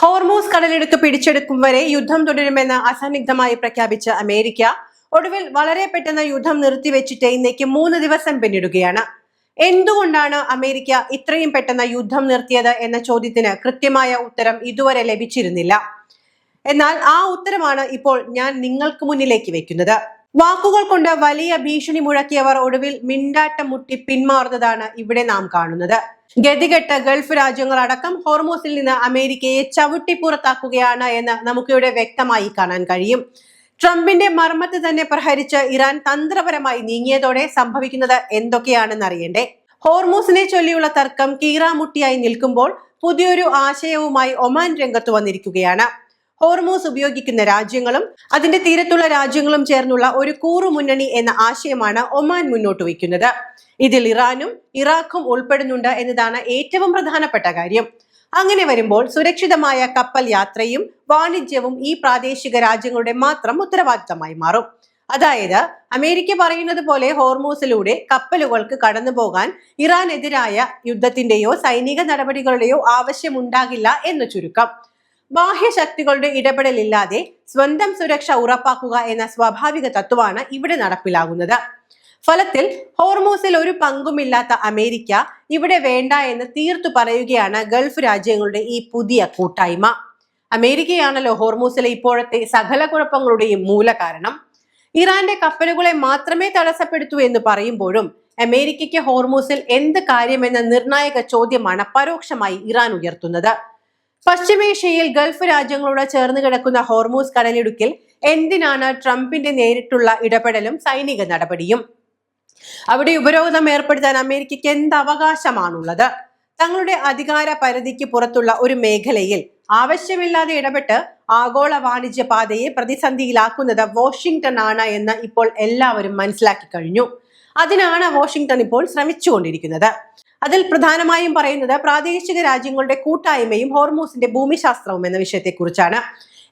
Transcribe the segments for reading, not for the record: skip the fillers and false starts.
Hormuz കടലിടുക്ക് പിടിച്ചെടുക്കും വരെ യുദ്ധം തുടരുമെന്ന് അസന്നിഗ്ധമായി പ്രഖ്യാപിച്ച അമേരിക്ക ഒടുവിൽ വളരെ പെട്ടെന്ന് യുദ്ധം നിർത്തിവെച്ചിട്ട് ഇന്നേക്ക് 3 ദിവസം പിന്നിടുകയാണ്. എന്തുകൊണ്ടാണ് അമേരിക്ക ഇത്രയും പെട്ടെന്ന് യുദ്ധം നിർത്തിയത് എന്ന ചോദ്യത്തിന് കൃത്യമായ ഉത്തരം ഇതുവരെ ലഭിച്ചിരുന്നില്ല. എന്നാൽ ആ ഉത്തരമാണ് ഇപ്പോൾ ഞാൻ നിങ്ങൾക്ക് മുന്നിലേക്ക് വെക്കുന്നത്. വാക്കുകൾ കൊണ്ട് വലിയ ഭീഷണി മുഴക്കിയവർ ഒടുവിൽ മിണ്ടാട്ടം മുട്ടി പിന്മാറുന്നതാണ് ഇവിടെ നാം കാണുന്നത്. ഗതികെട്ട ഗൾഫ് രാജ്യങ്ങളടക്കം ഹോർമൂസിൽ നിന്ന് അമേരിക്കയെ ചവിട്ടി പുറത്താക്കുകയാണ് എന്ന് നമുക്കിവിടെ വ്യക്തമായി കാണാൻ കഴിയും. ട്രംപിന്റെ മർമ്മത്ത് തന്നെ പ്രഹരിച്ച് ഇറാൻ തന്ത്രപരമായി നീങ്ങിയതോടെ സംഭവിക്കുന്നത് എന്തൊക്കെയാണെന്ന് അറിയണ്ടേ? ഹോർമൂസിനെ ചൊല്ലിയുള്ള തർക്കം കീറാമുട്ടിയായി നിൽക്കുമ്പോൾ പുതിയൊരു ആശയവുമായി ഒമാൻ രംഗത്ത് വന്നിരിക്കുകയാണ്. ഹോർമൂസ് ഉപയോഗിക്കുന്ന രാജ്യങ്ങളും അതിന്റെ തീരത്തുള്ള രാജ്യങ്ങളും ചേർന്നുള്ള ഒരു കൂറുമുന്നണി എന്ന ആശയമാണ് ഒമാൻ മുന്നോട്ട് വയ്ക്കുന്നത്. ഇതിൽ ഇറാനും ഇറാഖും ഉൾപ്പെടുന്നുണ്ട് എന്നതാണ് ഏറ്റവും പ്രധാനപ്പെട്ട കാര്യം. അങ്ങനെ വരുമ്പോൾ സുരക്ഷിതമായ കപ്പൽ യാത്രയും വാണിജ്യവും ഈ പ്രാദേശിക രാജ്യങ്ങളുടെ മാത്രം ഉത്തരവാദിത്തമായി മാറും. അതായത് അമേരിക്ക പറയുന്നത് പോലെ ഹോർമൂസിലൂടെ കപ്പലുകൾക്ക് കടന്നു പോകാൻ ഇറാനെതിരായ യുദ്ധത്തിന്റെയോ സൈനിക നടപടികളുടെയോ ആവശ്യമുണ്ടാകില്ല എന്ന് ചുരുക്കം. ബാഹ്യശക്തികളുടെ ഇടപെടലില്ലാതെ സ്വന്തം സുരക്ഷ ഉറപ്പാക്കുക എന്ന സ്വാഭാവിക തത്വമാണ് ഇവിടെ നടപ്പിലാകുന്നത്. ഫലത്തിൽ ഹോർമൂസിൽ ഒരു പങ്കുമില്ലാത്ത അമേരിക്ക ഇവിടെ വേണ്ട എന്ന് തീർത്തു പറയുകയാണ് ഗൾഫ് രാജ്യങ്ങളുടെ ഈ പുതിയ കൂട്ടായ്മ. അമേരിക്കയാണല്ലോ ഹോർമൂസിലെ ഇപ്പോഴത്തെ സകല കുഴപ്പങ്ങളുടെയും മൂലകാരണം. ഇറാന്റെ കപ്പലുകളെ മാത്രമേ തടസ്സപ്പെടുത്തൂ എന്ന് പറയുമ്പോഴും അമേരിക്കയ്ക്ക് ഹോർമൂസിൽ എന്ത് കാര്യമെന്ന നിർണായക ചോദ്യമാണ് പരോക്ഷമായി ഇറാൻ ഉയർത്തുന്നത്. പശ്ചിമേഷ്യയിൽ ഗൾഫ് രാജ്യങ്ങളോട് ചേർന്ന് കിടക്കുന്ന ഹോർമൂസ് കടലിടുക്കിൽ എന്തിനാണ് ട്രംപിന്റെ നേരിട്ടുള്ള ഇടപെടലും സൈനിക നടപടിയും? അവിടെ ഉപരോധം ഏർപ്പെടുത്താൻ അമേരിക്കയ്ക്ക് എന്ത് അവകാശമാണുള്ളത്? തങ്ങളുടെ അധികാര പരിധിക്ക് പുറത്തുള്ള ഒരു മേഖലയിൽ ആവശ്യമില്ലാതെ ഇടപെട്ട് ആഗോള വാണിജ്യ പാതയെ പ്രതിസന്ധിയിലാക്കുന്നത് വാഷിംഗ്ടൺ ആണ് എന്ന് ഇപ്പോൾ എല്ലാവരും മനസ്സിലാക്കി കഴിഞ്ഞു. അതിനാണ് വാഷിംഗ്ടൺ ഇപ്പോൾ ശ്രമിച്ചുകൊണ്ടിരിക്കുന്നത്. അതിൽ പ്രധാനമായും പറയുന്നത് പ്രാദേശിക രാജ്യങ്ങളുടെ കൂട്ടായ്മയും ഹോർമൂസിന്റെ ഭൂമിശാസ്ത്രവും എന്ന വിഷയത്തെക്കുറിച്ചാണ്.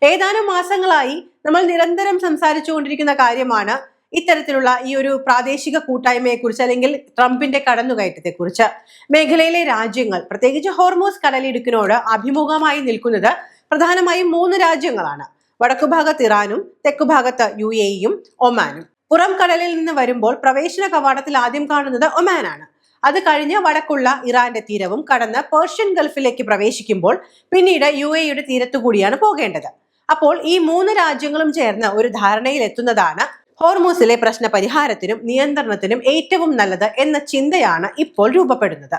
ഏതാനും മാസങ്ങളായി നമ്മൾ നിരന്തരം സംസാരിച്ചുകൊണ്ടിരിക്കുന്ന കാര്യമാണ് ഇത്തരത്തിലുള്ള ഈ ഒരു പ്രാദേശിക കൂട്ടായ്മയെക്കുറിച്ച്, അല്ലെങ്കിൽ ട്രംപിന്റെ കടന്നുകയറ്റത്തെക്കുറിച്ച്. മേഖലയിലെ രാജ്യങ്ങൾ, പ്രത്യേകിച്ച് ഹോർമൂസ് കടലിടുക്കിനോട് അഭിമുഖമായി നിൽക്കുന്നത് പ്രധാനമായും 3 രാജ്യങ്ങളാണ്. വടക്കുഭാഗത്ത് ഇറാനും തെക്കുഭാഗത്ത് UAE-യും ഒമാനും. പുറം കടലിൽ നിന്ന് വരുമ്പോൾ പ്രവേശന കവാടത്തിൽ ആദ്യം കാണുന്നത് ഒമാനാണ്. അത് കഴിഞ്ഞ് വടക്കുള്ള ഇറാന്റെ തീരവും കടന്ന് പേർഷ്യൻ ഗൾഫിലേക്ക് പ്രവേശിക്കുമ്പോൾ പിന്നീട് UAE-യുടെ തീരത്തുകൂടിയാണ് പോകേണ്ടത്. അപ്പോൾ ഈ 3 രാജ്യങ്ങളും ചേർന്ന് ഒരു ധാരണയിൽ എത്തുന്നതാണ് ഹോർമൂസിലെ പ്രശ്ന പരിഹാരത്തിനും നിയന്ത്രണത്തിനും ഏറ്റവും നല്ലത് എന്ന ചിന്തയാണ് ഇപ്പോൾ രൂപപ്പെടുന്നത്.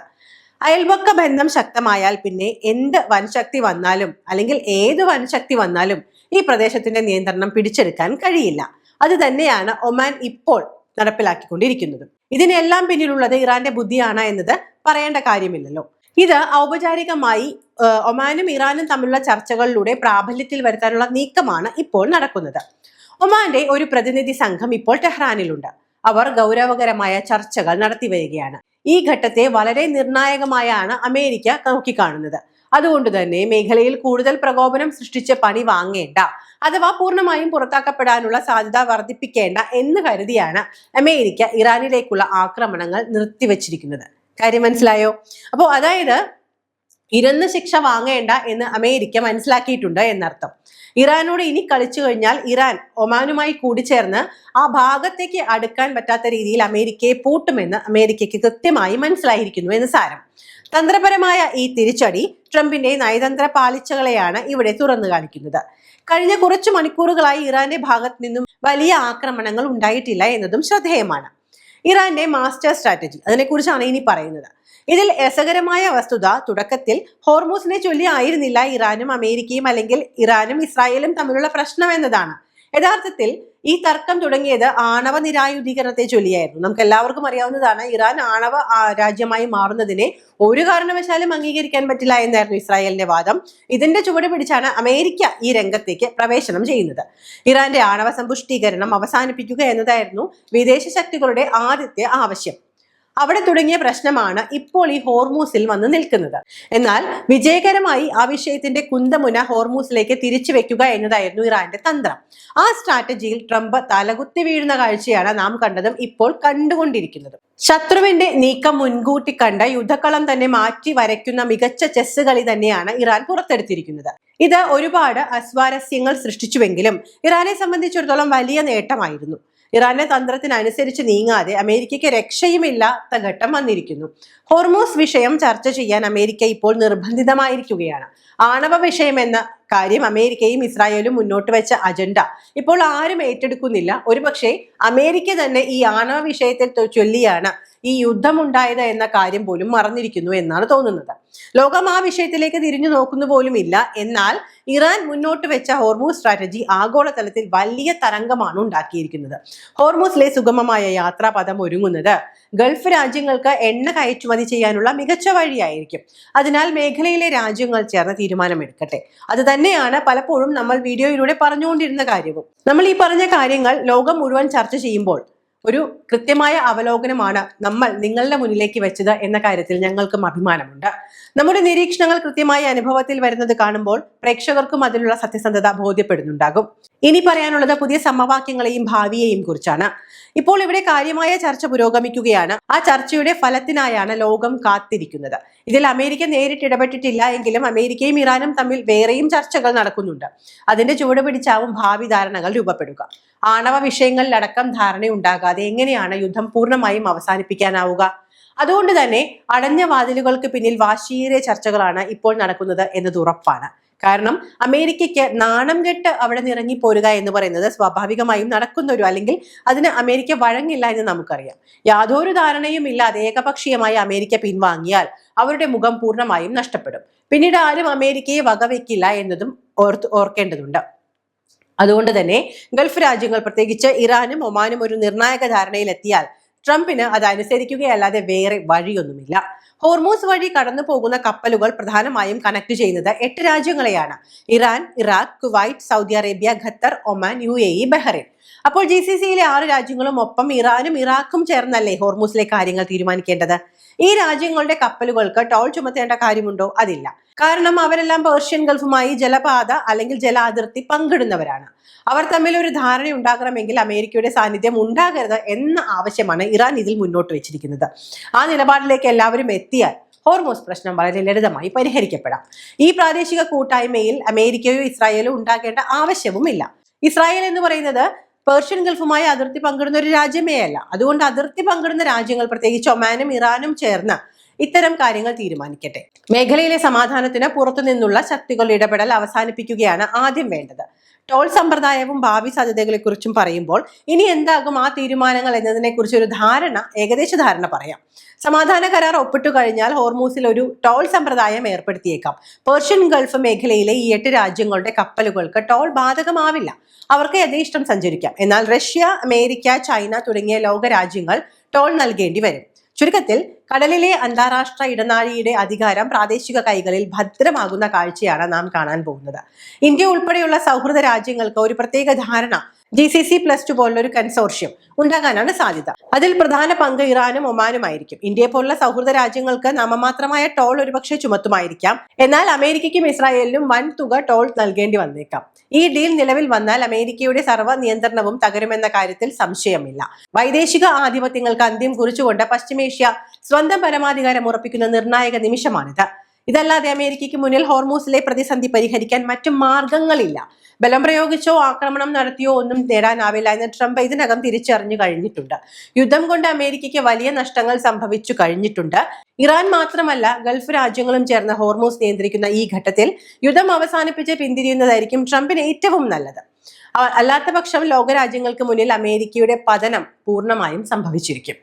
അയൽപക്ക ബന്ധം ശക്തമായാൽ പിന്നെ എന്ത് വൻശക്തി വന്നാലും, അല്ലെങ്കിൽ ഏത് വൻശക്തി വന്നാലും ഈ പ്രദേശത്തിന്റെ നിയന്ത്രണം പിടിച്ചെടുക്കാൻ കഴിയില്ല. അത് തന്നെയാണ് ഒമാൻ ഇപ്പോൾ നടപ്പിലാക്കിക്കൊണ്ടിരിക്കുന്നത്. ഇതിനെല്ലാം പിന്നിലുള്ളത് ഇറാന്റെ ബുദ്ധിയാണ് എന്നത് പറയേണ്ട കാര്യമില്ലല്ലോ. ഇത് ഔപചാരികമായി ഒമാനും ഇറാനും തമ്മിലുള്ള ചർച്ചകളിലൂടെ പ്രാബല്യത്തിൽ വരുത്താനുള്ള നീക്കമാണ് ഇപ്പോൾ നടക്കുന്നത്. ഒമാന്റെ ഒരു പ്രതിനിധി സംഘം ഇപ്പോൾ ടെഹ്റാനിലുണ്ട്. അവർ ഗൗരവകരമായ ചർച്ചകൾ നടത്തി വരികയാണ്. ഈ ഘട്ടത്തെ വളരെ നിർണായകമായാണ് അമേരിക്ക നോക്കിക്കാണുന്നത്. അതുകൊണ്ട് തന്നെ മേഖലയിൽ കൂടുതൽ പ്രകോപനം സൃഷ്ടിച്ച് പണി വാങ്ങേണ്ട, അഥവാ പൂർണ്ണമായും പുറത്താക്കപ്പെടാനുള്ള സാധ്യത വർദ്ധിപ്പിക്കേണ്ട എന്ന് കരുതിയാണ് അമേരിക്ക ഇറാനിലേക്കുള്ള ആക്രമണങ്ങൾ നിർത്തിവച്ചിരിക്കുന്നത്. കാര്യം മനസ്സിലായോ? അപ്പോൾ അതായത് ഇരുന്ന് ശിക്ഷ വാങ്ങേണ്ട എന്ന് അമേരിക്ക മനസ്സിലാക്കിയിട്ടുണ്ട് എന്നർത്ഥം. ഇറാനോട് ഇനി കളിച്ചു കഴിഞ്ഞാൽ ഇറാൻ ഒമാനുമായി കൂടിച്ചേർന്ന് ആ ഭാഗത്തേക്ക് അടുക്കാൻ പറ്റാത്ത രീതിയിൽ അമേരിക്കയെ പൂട്ടുമെന്ന് അമേരിക്കയ്ക്ക് കൃത്യമായി മനസ്സിലായിരിക്കുന്നു എന്ന് സാരം. തന്ത്രപരമായ ഈ തിരിച്ചടി ട്രംപിന്റെ നയതന്ത്ര പാളിച്ചകളെയാണ് ഇവിടെ തുറന്നു കാണിക്കുന്നത്. കഴിഞ്ഞ കുറച്ചു മണിക്കൂറുകളായി ഇറാന്റെ ഭാഗത്ത് നിന്നും വലിയ ആക്രമണങ്ങൾ ഉണ്ടായിട്ടില്ല എന്നതും ശ്രദ്ധേയമാണ്. ഇറാന്റെ മാസ്റ്റർ സ്ട്രാറ്റജി, അതിനെക്കുറിച്ചാണ് ഇനി പറയുന്നത്. ഇതിൽ രസകരമായ വസ്തുത, തുടക്കത്തിൽ ഹോർമൂസിനെ ചൊല്ലി ആയിരുന്നില്ല ഇറാനും അമേരിക്കയും, അല്ലെങ്കിൽ ഇറാനും ഇസ്രായേലും തമ്മിലുള്ള പ്രശ്നം എന്നതാണ്. യഥാർത്ഥത്തിൽ ഈ തർക്കം തുടങ്ങിയത് ആണവ നിരായുധീകരണത്തെ ചൊല്ലിയായിരുന്നു. നമുക്ക് എല്ലാവർക്കും അറിയാവുന്നതാണ്, ഇറാൻ ആണവ രാജ്യമായി മാറുന്നതിനെ ഒരു കാരണവശാലും അംഗീകരിക്കാൻ പറ്റില്ല എന്നായിരുന്നു ഇസ്രായേലിന്റെ വാദം. ഇതിന്റെ ചുവട് പിടിച്ചാണ് അമേരിക്ക ഈ രംഗത്തേക്ക് പ്രവേശനം ചെയ്യുന്നത്. ഇറാന്റെ ആണവ സമ്പുഷ്ടീകരണം അവസാനിപ്പിക്കുക എന്നതായിരുന്നു വിദേശ ശക്തികളുടെ ആദ്യത്തെ ആവശ്യം. അവിടെ തുടങ്ങിയ പ്രശ്നമാണ് ഇപ്പോൾ ഈ ഹോർമൂസിൽ വന്ന് നിൽക്കുന്നത്. എന്നാൽ വിജയകരമായി ആ വിഷയത്തിന്റെ കുന്തമുന ഹോർമൂസിലേക്ക് തിരിച്ചു വെക്കുക എന്നതായിരുന്നു ഇറാന്റെ തന്ത്രം. ആ സ്ട്രാറ്റജിയിൽ ട്രംപ് തലകുത്തി വീഴുന്ന കാഴ്ചയാണ് നാം കണ്ടതും ഇപ്പോൾ കണ്ടുകൊണ്ടിരിക്കുന്നതും. ശത്രുവിന്റെ നീക്കം മുൻകൂട്ടി കണ്ട യുദ്ധക്കളം തന്നെ മാറ്റി വരയ്ക്കുന്ന മികച്ച ചെസ് കളി തന്നെയാണ് ഇറാൻ പുറത്തെടുത്തിരിക്കുന്നത്. ഇത് ഒരുപാട് അസ്വാരസ്യങ്ങൾ സൃഷ്ടിച്ചുവെങ്കിലും ഇറാനെ സംബന്ധിച്ചിടത്തോളം വലിയ നേട്ടമായിരുന്നു. ഇറാന്റെ തന്ത്രത്തിനനുസരിച്ച് നീങ്ങാതെ അമേരിക്കയ്ക്ക് രക്ഷയുമില്ലാത്ത ഘട്ടം വന്നിരിക്കുന്നു. ഹോർമൂസ് വിഷയം ചർച്ച ചെയ്യാൻ അമേരിക്ക ഇപ്പോൾ നിർബന്ധിതമായിരിക്കുകയാണ്. ആണവ വിഷയം എന്ന കാര്യം അമേരിക്കയും ഇസ്രായേലും മുന്നോട്ട് വെച്ച അജണ്ട ഇപ്പോൾ ആരും ഏറ്റെടുക്കുന്നില്ല. ഒരുപക്ഷെ അമേരിക്ക തന്നെ ഈ ആണവ വിഷയത്തിൽ ചൊല്ലിയാണ് ഈ യുദ്ധമുണ്ടായത് എന്ന കാര്യം പോലും മറന്നിരിക്കുന്നു എന്നാണ് തോന്നുന്നത്. ലോകം ആ വിഷയത്തിലേക്ക് തിരിഞ്ഞു നോക്കുന്നു പോലുമില്ല. എന്നാൽ ഇറാൻ മുന്നോട്ട് വെച്ച ഹോർമൂസ് സ്ട്രാറ്റജി ആഗോളതലത്തിൽ വലിയ തരംഗമാണ് ഉണ്ടാക്കിയിരിക്കുന്നത്. ഹോർമൂസിലെ സുഗമമായ യാത്രാപഥം ഒരുങ്ങുന്നത് ഗൾഫ് രാജ്യങ്ങൾക്ക് എണ്ണ കയറ്റുമതി ചെയ്യാനുള്ള മികച്ച വഴിയായിരിക്കും. അതിനാൽ മേഖലയിലെ രാജ്യങ്ങൾ ചേർന്ന് തീരുമാനമെടുക്കട്ടെ. അത് തന്നെയാണ് പലപ്പോഴും നമ്മൾ വീഡിയോയിലൂടെ പറഞ്ഞുകൊണ്ടിരുന്ന കാര്യവും. നമ്മൾ ഈ പറഞ്ഞ കാര്യങ്ങൾ ലോകം മുഴുവൻ ചർച്ച ചെയ്യുമ്പോൾ ഒരു കൃത്യമായ അവലോകനമാണ് നമ്മൾ നിങ്ങളുടെ മുന്നിലേക്ക് വെച്ചത് എന്ന കാര്യത്തിൽ ഞങ്ങൾക്കും അഭിമാനമുണ്ട്. നമ്മുടെ നിരീക്ഷണങ്ങൾ കൃത്യമായ അനുഭവത്തിൽ വരുന്നത് കാണുമ്പോൾ പ്രേക്ഷകർക്കും അതിലുള്ള സത്യസന്ധത ബോധ്യപ്പെടുന്നുണ്ടാകും. ഇനി പറയാനുള്ളത് പുതിയ സമവാക്യങ്ങളെയും ഭാവിയെയും കുറിച്ചാണ്. ഇപ്പോൾ ഇവിടെ കാര്യമായ ചർച്ച പുരോഗമിക്കുകയാണ്. ആ ചർച്ചയുടെ ഫലത്തിനായാണ് ലോകം കാത്തിരിക്കുന്നത്. ഇതിൽ അമേരിക്ക നേരിട്ട് ഇടപെട്ടിട്ടില്ല എങ്കിലും അമേരിക്കയും ഇറാനും തമ്മിൽ വേറെയും ചർച്ചകൾ നടക്കുന്നുണ്ട്. അതിന്റെ ചുവട് പിടിച്ചാവും ഭാവി ധാരണകൾ രൂപപ്പെടുക. ആണവ വിഷയങ്ങളിലടക്കം ധാരണയുണ്ടാകാതെ എങ്ങനെയാണ് യുദ്ധം പൂർണ്ണമായും അവസാനിപ്പിക്കാനാവുക? അതുകൊണ്ട് തന്നെ അടഞ്ഞ വാതിലുകൾക്ക് പിന്നിൽ വാശിയേറിയ ചർച്ചകളാണ് ഇപ്പോൾ നടക്കുന്നത് എന്നത് ഉറപ്പാണ്. കാരണം അമേരിക്കയ്ക്ക് നാണം കെട്ട് അവിടെ നിറങ്ങി പോരുക എന്ന് പറയുന്നത് സ്വാഭാവികമായും നടക്കുന്ന അല്ലെങ്കിൽ അതിന് അമേരിക്ക വഴങ്ങില്ല എന്ന് നമുക്കറിയാം. യാതൊരു ധാരണയും ഇല്ലാതെ ഏകപക്ഷീയമായി അമേരിക്ക പിൻവാങ്ങിയാൽ അവരുടെ മുഖം പൂർണ്ണമായും നഷ്ടപ്പെടും. പിന്നീട് ആരും അമേരിക്കയെ വകവെക്കില്ല എന്നതും ഓർക്കേണ്ടതുണ്ട്. അതുകൊണ്ട് തന്നെ ഗൾഫ് രാജ്യങ്ങൾ പ്രത്യേകിച്ച് ഇറാനും ഒമാനും ഒരു നിർണായക ധാരണയിലെത്തിയാൽ ട്രംപിന് അത് അനുസരിക്കുകയല്ലാതെ വേറെ വഴിയൊന്നുമില്ല. ഹോർമൂസ് വഴി കടന്നു പോകുന്ന കപ്പലുകൾ പ്രധാനമായും കണക്ട് ചെയ്യുന്നത് 8 രാജ്യങ്ങളെയാണ്: Iran, Iraq, Kuwait, Saudi Arabia, Qatar, Oman, UAE, Bahrain. അപ്പോൾ GCCയിലെ 6 രാജ്യങ്ങളും ഒപ്പം ഇറാനും ഇറാഖും ചേർന്നല്ലേ ഹോർമൂസിലെ കാര്യങ്ങൾ തീരുമാനിക്കേണ്ടത്? ഈ രാജ്യങ്ങളുടെ കപ്പലുകൾക്ക് ടോൾ ചുമത്തേണ്ട കാര്യമുണ്ടോ? അതില്ല. കാരണം അവരെല്ലാം പേർഷ്യൻ ഗൾഫുമായി ജലപാത അല്ലെങ്കിൽ ജല അതിർത്തി പങ്കിടുന്നവരാണ്. അവർ തമ്മിൽ ഒരു ധാരണ ഉണ്ടാകണമെങ്കിൽ അമേരിക്കയുടെ സാന്നിധ്യം ഉണ്ടാകരുത് എന്ന ആവശ്യമാണ് ഇറാൻ ഇതിൽ മുന്നോട്ട് വെച്ചിരിക്കുന്നത്. ആ നിലപാടിലേക്ക് എല്ലാവരും എത്തിയാൽ ഹോർമൂസ് പ്രശ്നം വളരെ ലളിതമായി പരിഹരിക്കപ്പെടാം. ഈ പ്രാദേശിക കൂട്ടായ്മയിൽ അമേരിക്കയോ ഇസ്രായേലോ ഉണ്ടാകേണ്ട ആവശ്യവുമില്ല. ഇസ്രായേൽ എന്ന് പറയുന്നത് പേർഷ്യൻ ഗൾഫുമായി അതിർത്തി പങ്കിടുന്ന ഒരു രാജ്യമേ അല്ല. അതുകൊണ്ട് അതിർത്തി പങ്കിടുന്ന രാജ്യങ്ങൾ പ്രത്യേകിച്ച് ഒമാനും ഇറാനും ചേർന്ന് ഇത്തരം കാര്യങ്ങൾ തീരുമാനിക്കട്ടെ. മേഖലയിലെ സമാധാനത്തിന് പുറത്തു നിന്നുള്ള ശക്തികളുടെ ഇടപെടൽ അവസാനിപ്പിക്കുകയാണ് ആദ്യം വേണ്ടത്. ടോൾ സമ്പ്രദായവും ഭാവി സാധ്യതകളെക്കുറിച്ചും പറയുമ്പോൾ ഇനി എന്താകും ആ തീരുമാനങ്ങൾ എന്നതിനെ കുറിച്ച് ഒരു ഏകദേശ ധാരണ പറയാം. സമാധാന കരാർ ഒപ്പിട്ടു കഴിഞ്ഞാൽ ഹോർമൂസിൽ ഒരു ടോൾ സമ്പ്രദായം ഏർപ്പെടുത്തിയേക്കാം. പേർഷ്യൻ ഗൾഫ് മേഖലയിലെ ഈ 8 രാജ്യങ്ങളുടെ കപ്പലുകൾക്ക് ടോൾ ബാധകമാവില്ല. അവർക്ക് യഥേഷ്ടം സഞ്ചരിക്കാം. എന്നാൽ റഷ്യ, അമേരിക്ക, ചൈന തുടങ്ങിയ ലോകരാജ്യങ്ങൾ ടോൾ നൽകേണ്ടി വരും. ചുരുക്കത്തിൽ കടലിലെ അന്താരാഷ്ട്ര ഇടനാഴിയുടെ അധികാരം പ്രാദേശിക കൈകളിൽ ഭദ്രമാകുന്ന കാഴ്ചയാണ് നാം കാണാൻ പോകുന്നത്. ഇന്ത്യ ഉൾപ്പെടെയുള്ള സൗഹൃദ രാജ്യങ്ങൾക്ക് ഒരു പ്രത്യേക ധാരണ GCC+2 പോലുള്ള ഒരു കൺസോർഷ്യം ഉണ്ടാകാനാണ് സാധ്യത. അതിൽ പ്രധാന പങ്ക് ഇറാനും ഒമാനുമായിരിക്കും. ഇന്ത്യയെ പോലുള്ള സൗഹൃദ രാജ്യങ്ങൾക്ക് നാമമാത്രമായ ടോൾ ഒരുപക്ഷെ ചുമത്തുമായിരിക്കാം. എന്നാൽ അമേരിക്കയ്ക്കും ഇസ്രായേലിനും വൻ തുക ടോൾ നൽകേണ്ടി വന്നേക്കാം. ഈ ഡീൽ നിലവിൽ വന്നാൽ അമേരിക്കയുടെ സർവ്വ നിയന്ത്രണവും തകരുമെന്ന കാര്യത്തിൽ സംശയമില്ല. വൈദേശിക ആധിപത്യങ്ങൾക്ക് അന്ത്യം കുറിച്ചുകൊണ്ട് പശ്ചിമേഷ്യ സ്വന്തം പരമാധികാരം ഉറപ്പിക്കുന്ന നിർണായക നിമിഷമാണിത്. ഇതല്ലാതെ അമേരിക്കയ്ക്ക് മുന്നിൽ ഹോർമൂസിലെ പ്രതിസന്ധി പരിഹരിക്കാൻ മറ്റു മാർഗങ്ങളില്ല. ബലം പ്രയോഗിച്ചോ ആക്രമണം നടത്തിയോ ഒന്നും നേടാനാവില്ല എന്ന് ട്രംപ് ഇതിനകം തിരിച്ചറിഞ്ഞു കഴിഞ്ഞിട്ടുണ്ട്. യുദ്ധം കൊണ്ട് അമേരിക്കയ്ക്ക് വലിയ നഷ്ടങ്ങൾ സംഭവിച്ചു കഴിഞ്ഞിട്ടുണ്ട്. ഇറാൻ മാത്രമല്ല ഗൾഫ് രാജ്യങ്ങളും ചേർന്ന് ഹോർമൂസ് നിയന്ത്രിക്കുന്ന ഈ ഘട്ടത്തിൽ യുദ്ധം അവസാനിപ്പിച്ച് പിന്തിരിയുന്നതായിരിക്കും ട്രംപിന് ഏറ്റവും നല്ലത്. അല്ലാത്ത പക്ഷം ലോകരാജ്യങ്ങൾക്ക് മുന്നിൽ അമേരിക്കയുടെ പതനം പൂർണ്ണമായും സംഭവിച്ചിരിക്കും.